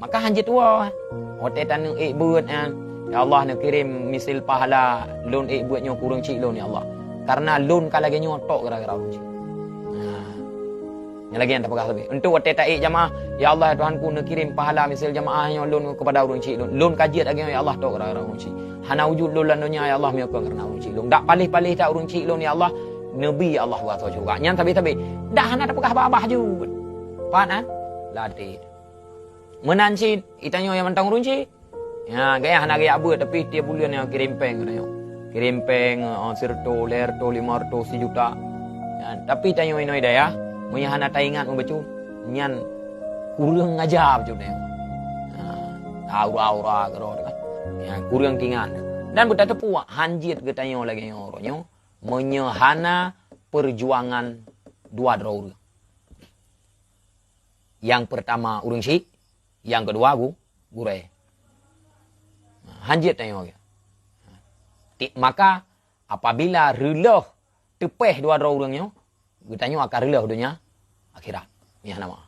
Maka hanjit tua. Hotel tanung buat ya Allah nak kirim misil pahala lun buatnya kurang cik lun ya Allah. Karena lun kalau lagi nyotok gara-gara urung cik. Yang lagi yang tak pegah lebih. Untuk hotel tak jamaah, ya Allah Tuhanku nak kirim pahala misil jamaahnya lun kepada urung cik lun. Lun kajiat lagi ya Allah tok gara-gara urung cik. Hana wujud lun lanunya ya Allah miokong karena urung cik lun. Tak palih-palih tak urung cik lun ya Allah. Nabi Allah wa juga. Nyan tapi dah hana tak pegah babah juga. Faham? Latih. Menancin, itanya yang mentang runci. Ya, gaya hana gaya buat tapi tiap bulan yang kirim peng katanya. Kirim peng, sirto, lerto, 500 sejuta. Ya, tapi tanya ini dah ya. Munya hana taingan membaca. Nyan kurang ngajab juga. Aura-aura kerot kan. Ya, kurang tingan. Dan buta tepu hanjit katanya lagi orangnya. Menyehana perjuangan dua draur. Yang pertama urang si, yang kedua gure. Hanjit tanya orang. Maka apabila relah tepeh dua orangnya, kita tanya akan relah dunia akhirat. Ini nama.